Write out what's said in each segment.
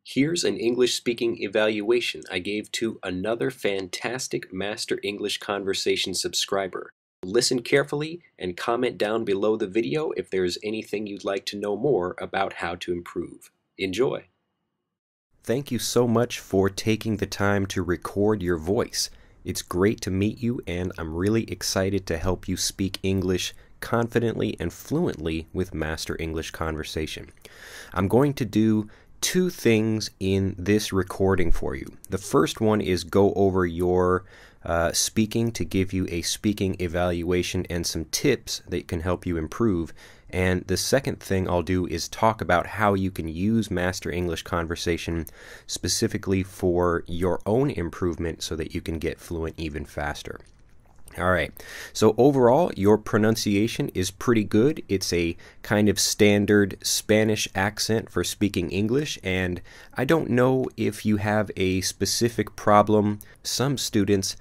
Here's an English speaking evaluation I gave to another fantastic Master English Conversation subscriber. Listen carefully and comment down below the video if there's anything you'd like to know more about how to improve. Enjoy! Thank you so much for taking the time to record your voice. It's great to meet you, and I'm really excited to help you speak English confidently and fluently with Master English Conversation. I'm going to do two things in this recording for you. The first one is go over your speaking to give you a speaking evaluation and some tips that can help you improve. And the second thing I'll do is talk about how you can use Master English Conversation specifically for your own improvement so that you can get fluent even faster. All right, so overall, your pronunciation is pretty good. It's a kind of standard Spanish accent for speaking English, and I don't know if you have a specific problem. Some students,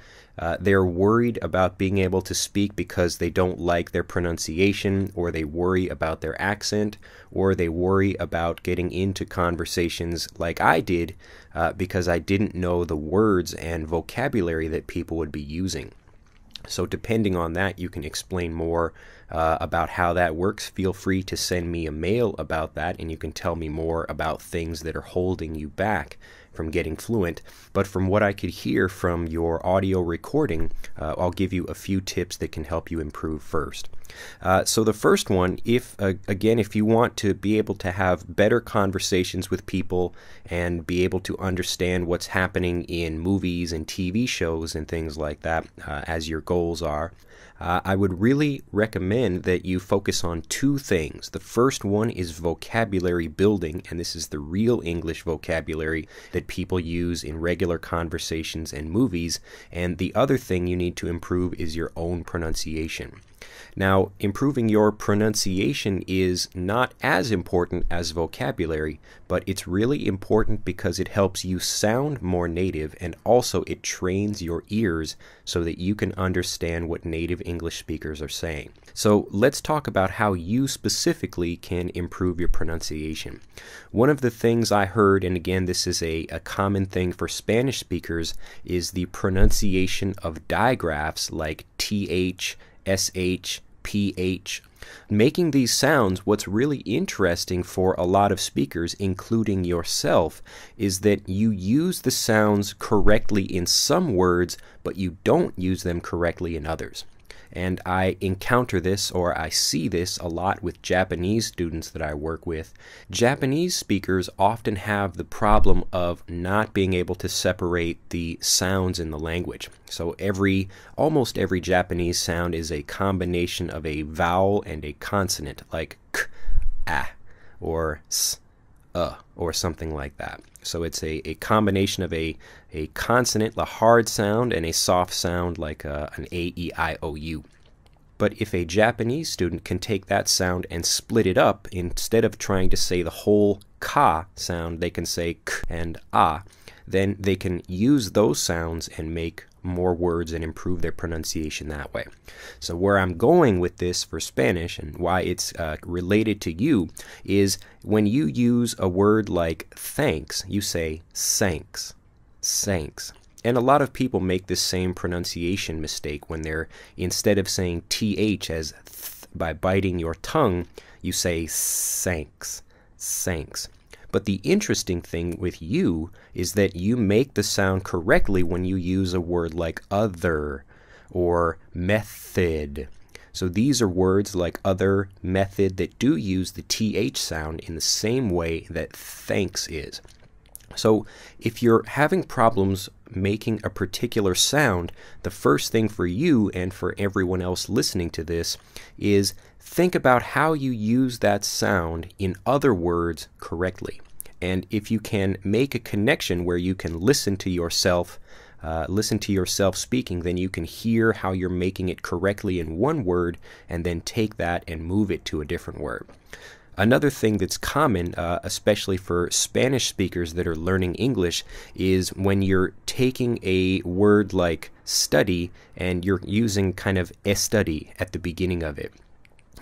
they're worried about being able to speak because they don't like their pronunciation, or they worry about their accent, or they worry about getting into conversations like I did because I didn't know the words and vocabulary that people would be using. So depending on that, you can explain more about how that works. Feel free to send me a mail about that, and you can tell me more about things that are holding you back from getting fluent. But from what I could hear from your audio recording, I'll give you a few tips that can help you improve first. So the first one, if you want to be able to have better conversations with people and be able to understand what's happening in movies and TV shows and things like that, as your goals are, I would really recommend that you focus on two things. The first one is vocabulary building, and this is the real English vocabulary that people use in regular conversations and movies. And the other thing you need to improve is your own pronunciation. Now, improving your pronunciation is not as important as vocabulary, but it's really important because it helps you sound more native, and also it trains your ears so that you can understand what native English speakers are saying. So let's talk about how you specifically can improve your pronunciation. One of the things I heard, and again this is a common thing for Spanish speakers, is the pronunciation of digraphs like TH, SH, PH. Making these sounds, what's really interesting for a lot of speakers, including yourself, is that you use the sounds correctly in some words, but you don't use them correctly in others. And I encounter this, or I see this a lot with Japanese students that I work with. Japanese speakers often have the problem of not being able to separate the sounds in the language. So almost every Japanese sound is a combination of a vowel and a consonant, like k, ah, or s, or something like that. So it's a combination of a consonant, a hard sound, and a soft sound like an A, E, I, O, U. But if a Japanese student can take that sound and split it up, instead of trying to say the whole ka sound, they can say k and ah, then they can use those sounds and make more words and improve their pronunciation that way. So where I'm going with this for Spanish and why it's related to you is when you use a word like thanks, you say thanks, thanks. And a lot of people make this same pronunciation mistake when they're, instead of saying th as th by biting your tongue, you say thanks, thanks. But the interesting thing with you is that you make the sound correctly when you use a word like other or method. So these are words like other, method that do use the th sound in the same way that thanks is. So if you're having problems making a particular sound, the first thing for you and for everyone else listening to this is think about how you use that sound in other words correctly. And if you can make a connection where you can listen to yourself speaking, then you can hear how you're making it correctly in one word and then take that and move it to a different word. Another thing that's common, especially for Spanish speakers that are learning English, is when you're taking a word like study and you're using kind of study at the beginning of it.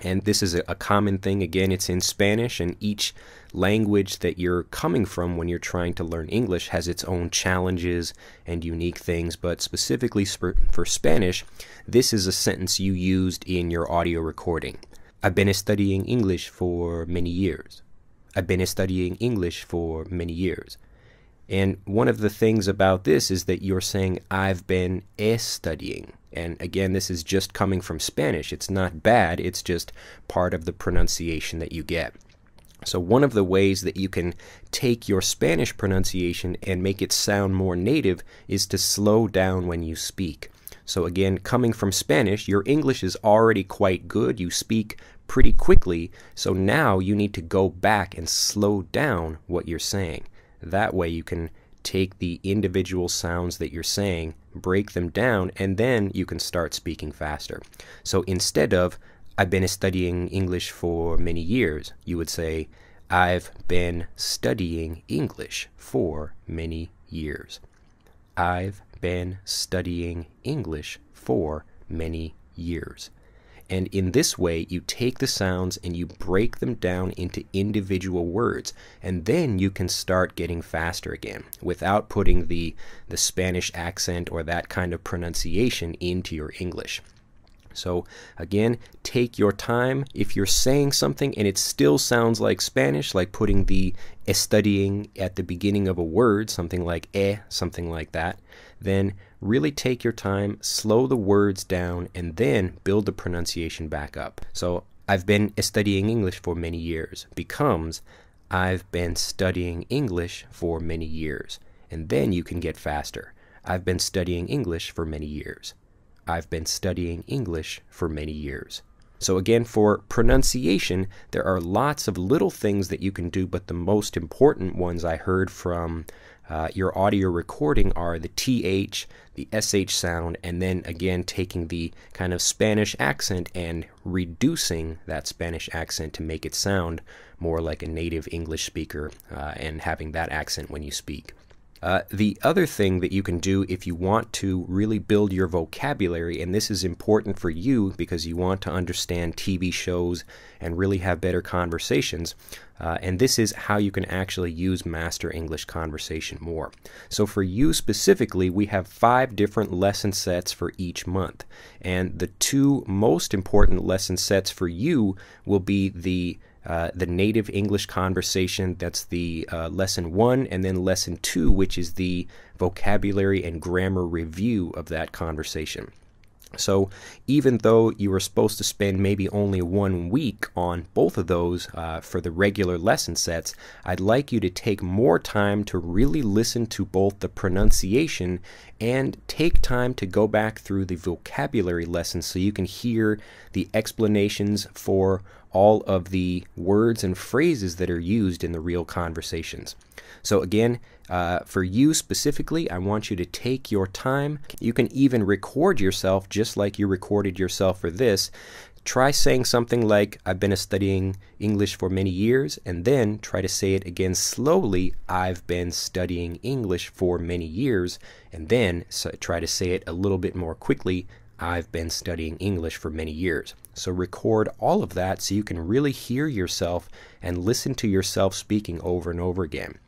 And this is a common thing. Again, it's in Spanish, and each language that you're coming from when you're trying to learn English has its own challenges and unique things. But specifically for Spanish, this is a sentence you used in your audio recording. I've been studying English for many years. I've been studying English for many years. And one of the things about this is that you're saying, I've been studying. And again, this is just coming from Spanish. It's not bad. It's just part of the pronunciation that you get. So one of the ways that you can take your Spanish pronunciation and make it sound more native is to slow down when you speak. So again, coming from Spanish, your English is already quite good. You speak pretty quickly. So now you need to go back and slow down what you're saying. That way you can take the individual sounds that you're saying, break them down, and then you can start speaking faster. So instead of, I've been studying English for many years, you would say, I've been studying English for many years. I've been studying English for many years. And in this way, you take the sounds and you break them down into individual words. And then you can start getting faster again without putting the Spanish accent or that kind of pronunciation into your English. So again, take your time. If you're saying something and it still sounds like Spanish, like putting the studying at the beginning of a word, something like something like that, then really take your time, slow the words down, and then build the pronunciation back up. So I've been studying English for many years becomes I've been studying English for many years. And then you can get faster. I've been studying English for many years. I've been studying English for many years. So again, for pronunciation, there are lots of little things that you can do, but the most important ones I heard from your audio recording are the TH, the SH sound, and then again taking the kind of Spanish accent and reducing that Spanish accent to make it sound more like a native English speaker and having that accent when you speak. The other thing that you can do if you want to really build your vocabulary, and this is important for you because you want to understand TV shows and really have better conversations, and this is how you can actually use Master English Conversation more. So for you specifically, we have 5 different lesson sets for each month, and the 2 most important lesson sets for you will be the native English conversation, that's the lesson 1, and then lesson 2, which is the vocabulary and grammar review of that conversation. So even though you were supposed to spend maybe only 1 week on both of those for the regular lesson sets, I'd like you to take more time to really listen to both the pronunciation and take time to go back through the vocabulary lessons so you can hear the explanations for all of the words and phrases that are used in the real conversations. So again, for you specifically, I want you to take your time. You can even record yourself just like you recorded yourself for this. Try saying something like, I've been studying English for many years, and then try to say it again slowly, I've been studying English for many years, and then try to say it a little bit more quickly, I've been studying English for many years. So record all of that so you can really hear yourself and listen to yourself speaking over and over again.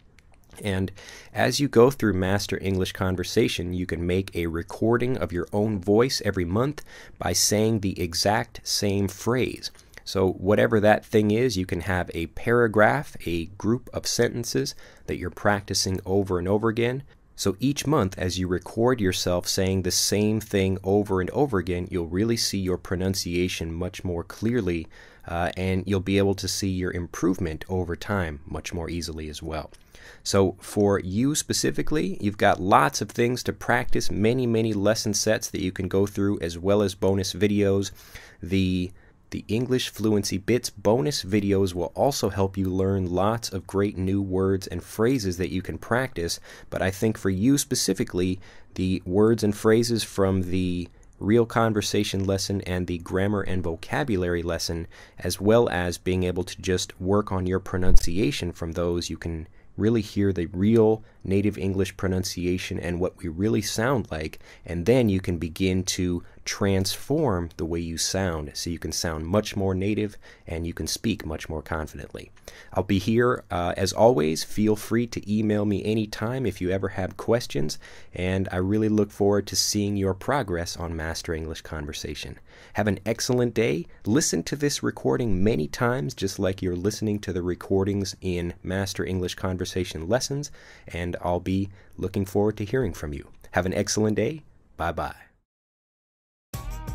And as you go through Master English Conversation, you can make a recording of your own voice every month by saying the exact same phrase. So whatever that thing is, you can have a paragraph, a group of sentences that you're practicing over and over again. So each month, as you record yourself saying the same thing over and over again, you'll really see your pronunciation much more clearly, and you'll be able to see your improvement over time much more easily as well. So for you specifically, you've got lots of things to practice, many lesson sets that you can go through, as well as bonus videos. The English Fluency Bits bonus videos will also help you learn lots of great new words and phrases that you can practice, but I think for you specifically, the words and phrases from the real conversation lesson and the grammar and vocabulary lesson, as well as being able to just work on your pronunciation from those, you can really hear the real native English pronunciation and what we really sound like, and then you can begin to transform the way you sound so you can sound much more native and you can speak much more confidently. I'll be here as always. Feel free to email me anytime if you ever have questions, and I really look forward to seeing your progress on Master English Conversation. Have an excellent day. Listen to this recording many times, just like you're listening to the recordings in Master English Conversation lessons, and I'll be looking forward to hearing from you. Have an excellent day. Bye-bye.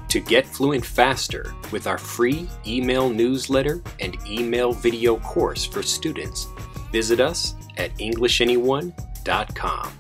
To get fluent faster with our free email newsletter and email video course for students, visit us at EnglishAnyone.com.